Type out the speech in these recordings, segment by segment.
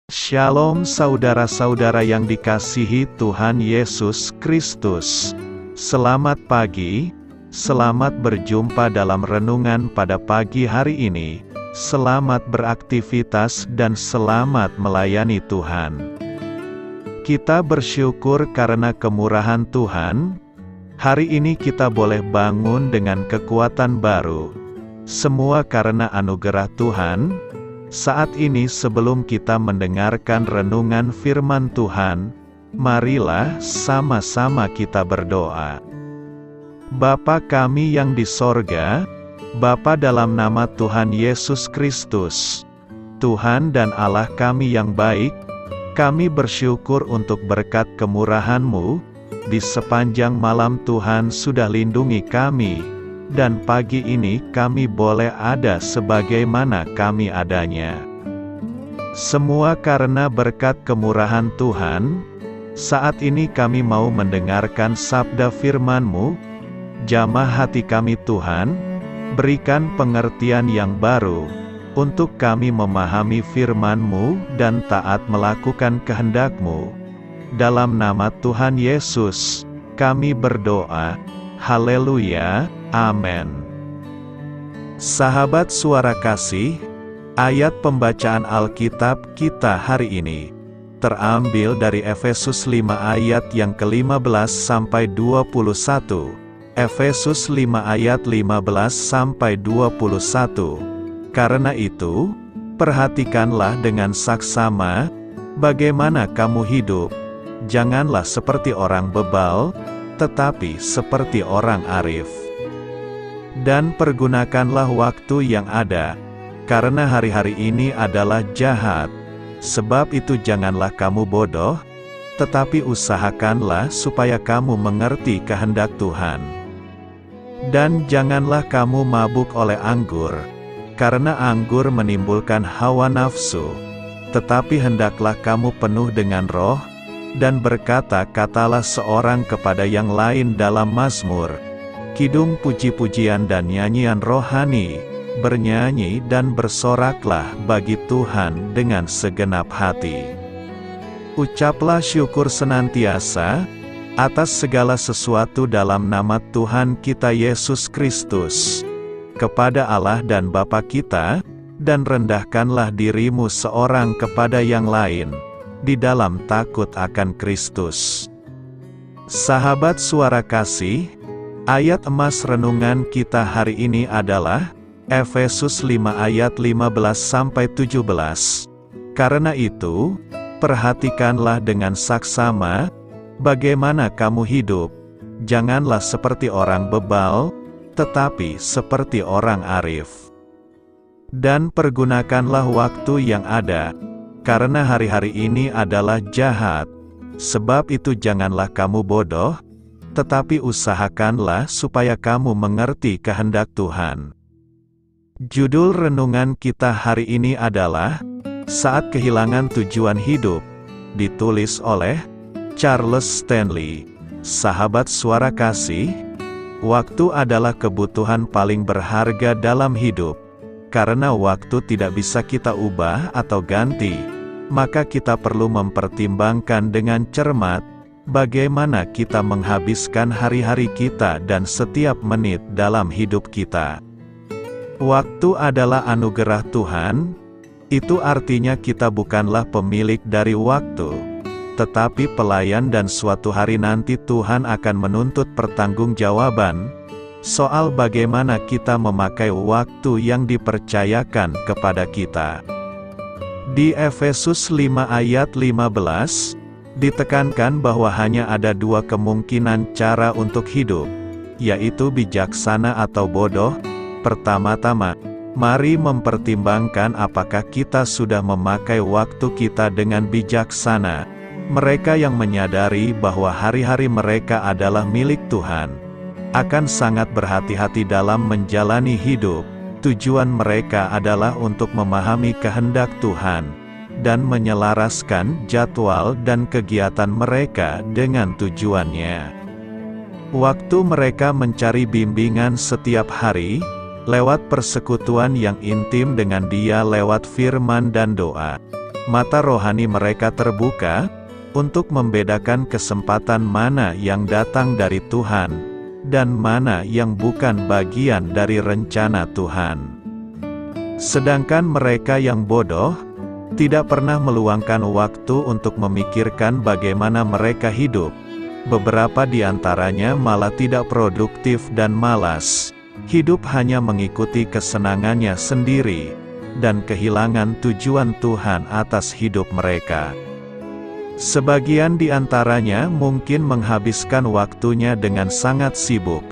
Shalom saudara-saudara yang dikasihi Tuhan Yesus Kristus. Selamat pagi, selamat berjumpa dalam renungan pada pagi hari ini. Selamat beraktivitas dan selamat melayani Tuhan. Kita bersyukur karena kemurahan Tuhan. Hari ini kita boleh bangun dengan kekuatan baru. Semua karena anugerah Tuhan. Saat ini sebelum kita mendengarkan renungan firman Tuhan, marilah sama-sama kita berdoa. Bapa kami yang di sorga, Bapa dalam nama Tuhan Yesus Kristus, Tuhan dan Allah kami yang baik, kami bersyukur untuk berkat kemurahan-Mu, di sepanjang malam Tuhan sudah lindungi kami. Dan pagi ini kami boleh ada sebagaimana kami adanya. Semua karena berkat kemurahan Tuhan. Saat ini kami mau mendengarkan sabda firman-Mu. Jamah hati kami Tuhan, berikan pengertian yang baru, untuk kami memahami firman-Mu dan taat melakukan kehendak-Mu. Dalam nama Tuhan Yesus, kami berdoa. Haleluya. Amin. Sahabat suara kasih, ayat pembacaan Alkitab kita hari ini terambil dari Efesus 5 ayat yang ke-15 sampai 21. Efesus 5 ayat 15 sampai 21. Karena itu, perhatikanlah dengan saksama bagaimana kamu hidup. Janganlah seperti orang bebal, tetapi seperti orang arif. Dan pergunakanlah waktu yang ada, karena hari-hari ini adalah jahat. Sebab itu janganlah kamu bodoh, tetapi usahakanlah supaya kamu mengerti kehendak Tuhan. Dan janganlah kamu mabuk oleh anggur, karena anggur menimbulkan hawa nafsu. Tetapi hendaklah kamu penuh dengan roh, dan berkata-katalah seorang kepada yang lain dalam mazmur, kidung puji-pujian dan nyanyian rohani, bernyanyi dan bersoraklah bagi Tuhan dengan segenap hati. Ucaplah syukur senantiasa, atas segala sesuatu dalam nama Tuhan kita Yesus Kristus, kepada Allah dan Bapa kita, dan rendahkanlah dirimu seorang kepada yang lain, di dalam takut akan Kristus. Sahabat suara kasih, ayat emas renungan kita hari ini adalah Efesus 5 ayat 15-17. Karena itu, perhatikanlah dengan saksama bagaimana kamu hidup. Janganlah seperti orang bebal, tetapi seperti orang arif. Dan pergunakanlah waktu yang ada, karena hari-hari ini adalah jahat. Sebab itu janganlah kamu bodoh, tetapi usahakanlah supaya kamu mengerti kehendak Tuhan. Judul renungan kita hari ini adalah Saat Kehilangan Tujuan Hidup, ditulis oleh Charles Stanley. Sahabat suara kasih, waktu adalah kebutuhan paling berharga dalam hidup. Karena waktu tidak bisa kita ubah atau ganti, maka kita perlu mempertimbangkan dengan cermat bagaimana kita menghabiskan hari-hari kita dan setiap menit dalam hidup kita. Waktu adalah anugerah Tuhan. Itu artinya kita bukanlah pemilik dari waktu, tetapi pelayan, dan suatu hari nanti Tuhan akan menuntut pertanggungjawaban soal bagaimana kita memakai waktu yang dipercayakan kepada kita. Di Efesus 5 ayat 15, ditekankan bahwa hanya ada dua kemungkinan cara untuk hidup, yaitu bijaksana atau bodoh. Pertama-tama, mari mempertimbangkan apakah kita sudah memakai waktu kita dengan bijaksana. Mereka yang menyadari bahwa hari-hari mereka adalah milik Tuhan, akan sangat berhati-hati dalam menjalani hidup. Tujuan mereka adalah untuk memahami kehendak Tuhan, dan menyelaraskan jadwal dan kegiatan mereka dengan tujuannya. Waktu mereka mencari bimbingan setiap hari, lewat persekutuan yang intim dengan Dia lewat firman dan doa. mata rohani mereka terbuka, untuk membedakan kesempatan mana yang datang dari Tuhan, dan mana yang bukan bagian dari rencana Tuhan. Sedangkan mereka yang bodoh, tidak pernah meluangkan waktu untuk memikirkan bagaimana mereka hidup. Beberapa di antaranya malah tidak produktif dan malas. Hidup hanya mengikuti kesenangannya sendiri, dan kehilangan tujuan Tuhan atas hidup mereka. Sebagian di antaranya mungkin menghabiskan waktunya dengan sangat sibuk,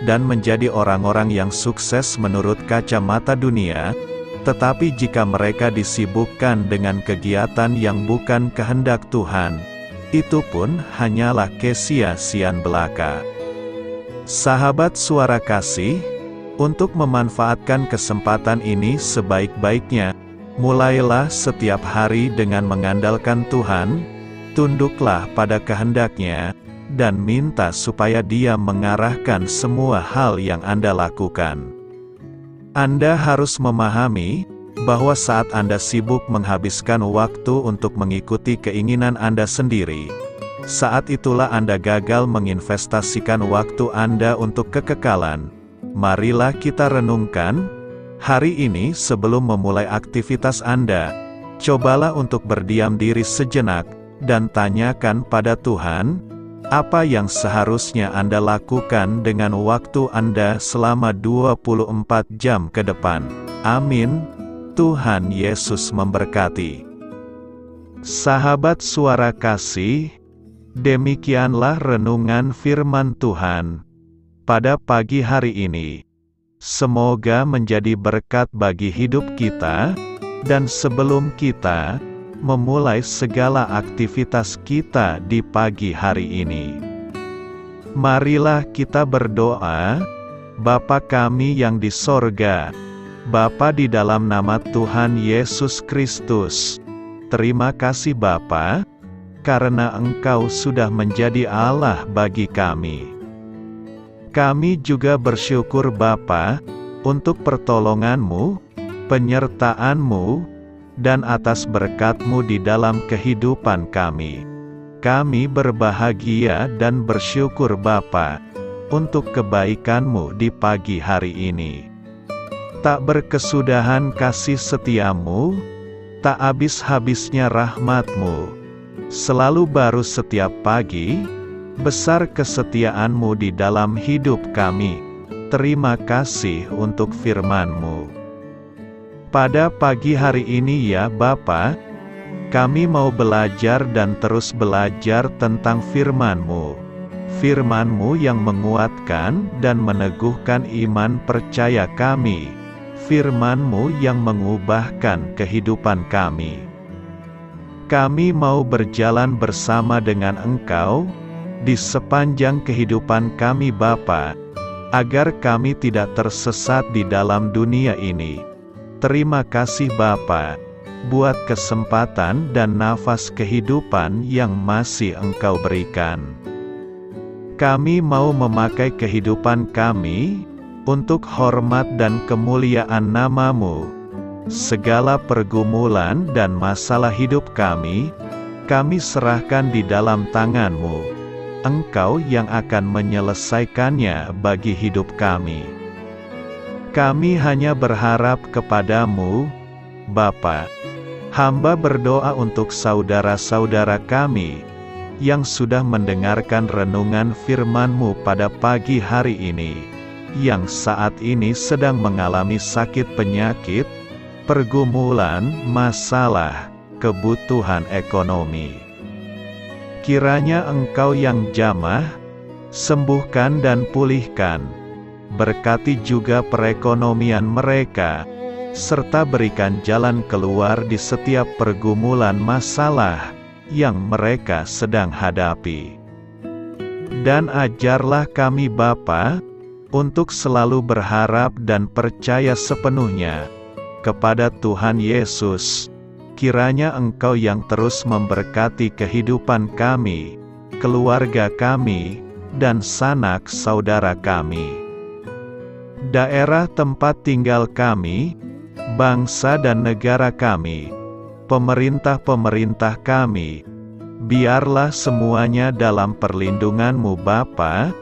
dan menjadi orang-orang yang sukses menurut kacamata dunia, tetapi jika mereka disibukkan dengan kegiatan yang bukan kehendak Tuhan, itu pun hanyalah kesia-siaan belaka. Sahabat Suara Kasih, untuk memanfaatkan kesempatan ini sebaik-baiknya, mulailah setiap hari dengan mengandalkan Tuhan, tunduklah pada kehendak-Nya, dan minta supaya Dia mengarahkan semua hal yang Anda lakukan. Anda harus memahami bahwa saat Anda sibuk menghabiskan waktu untuk mengikuti keinginan Anda sendiri, saat itulah Anda gagal menginvestasikan waktu Anda untuk kekekalan. Marilah kita renungkan, hari ini sebelum memulai aktivitas Anda, cobalah untuk berdiam diri sejenak, dan tanyakan pada Tuhan, apa yang seharusnya Anda lakukan dengan waktu Anda selama 24 jam ke depan. Amin. Tuhan Yesus memberkati. Sahabat Suara Kasih, demikianlah renungan firman Tuhan pada pagi hari ini. Semoga menjadi berkat bagi hidup kita, dan sebelum kita memulai segala aktivitas kita di pagi hari ini, marilah kita berdoa. Bapa kami yang di sorga, Bapa di dalam nama Tuhan Yesus Kristus, terima kasih Bapa, karena Engkau sudah menjadi Allah bagi kami. Kami juga bersyukur Bapa, untuk pertolongan-Mu, penyertaan-Mu, dan atas berkat-Mu di dalam kehidupan kami. Kami berbahagia dan bersyukur Bapa, untuk kebaikan-Mu di pagi hari ini. Tak berkesudahan kasih setia-Mu, tak habis-habisnya rahmat-Mu. Selalu baru setiap pagi, besar kesetiaan-Mu di dalam hidup kami. Terima kasih untuk firman-Mu. Pada pagi hari ini ya Bapa, kami mau belajar dan terus belajar tentang firman-Mu. Firman-Mu yang menguatkan dan meneguhkan iman percaya kami. Firman-Mu yang mengubahkan kehidupan kami. Kami mau berjalan bersama dengan Engkau, di sepanjang kehidupan kami Bapa, agar kami tidak tersesat di dalam dunia ini. Terima kasih Bapa, buat kesempatan dan nafas kehidupan yang masih Engkau berikan. Kami mau memakai kehidupan kami, untuk hormat dan kemuliaan nama-Mu. Segala pergumulan dan masalah hidup kami serahkan di dalam tangan-Mu. Engkau yang akan menyelesaikannya bagi hidup kami. Kami hanya berharap kepada-Mu, Bapa. Hamba berdoa untuk saudara-saudara kami, yang sudah mendengarkan renungan firman-Mu pada pagi hari ini, yang saat ini sedang mengalami sakit penyakit, pergumulan, masalah, kebutuhan ekonomi. Kiranya Engkau yang jamah, sembuhkan dan pulihkan. Berkati juga perekonomian mereka, serta berikan jalan keluar di setiap pergumulan masalah yang mereka sedang hadapi. Dan ajarlah kami Bapa, untuk selalu berharap dan percaya sepenuhnya kepada Tuhan Yesus. Kiranya Engkau yang terus memberkati kehidupan kami, keluarga kami, dan sanak saudara kami. Daerah tempat tinggal kami, bangsa dan negara kami, pemerintah-pemerintah kami. Biarlah semuanya dalam perlindungan-Mu Bapa,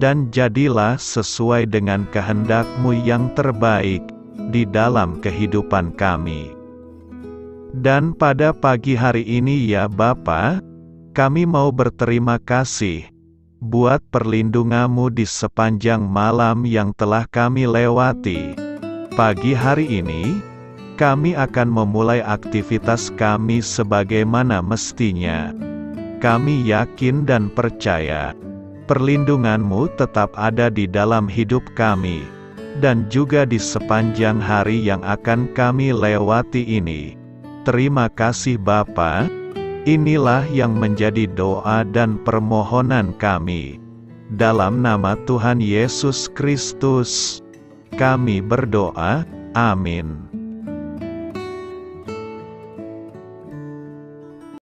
dan jadilah sesuai dengan kehendak-Mu yang terbaik di dalam kehidupan kami. Dan pada pagi hari ini ya Bapa, kami mau berterima kasih buat perlindungan-Mu di sepanjang malam yang telah kami lewati. Pagi hari ini, kami akan memulai aktivitas kami sebagaimana mestinya. Kami yakin dan percaya, perlindungan-Mu tetap ada di dalam hidup kami, dan juga di sepanjang hari yang akan kami lewati ini. Terima kasih Bapa, inilah yang menjadi doa dan permohonan kami. Dalam nama Tuhan Yesus Kristus, kami berdoa, amin.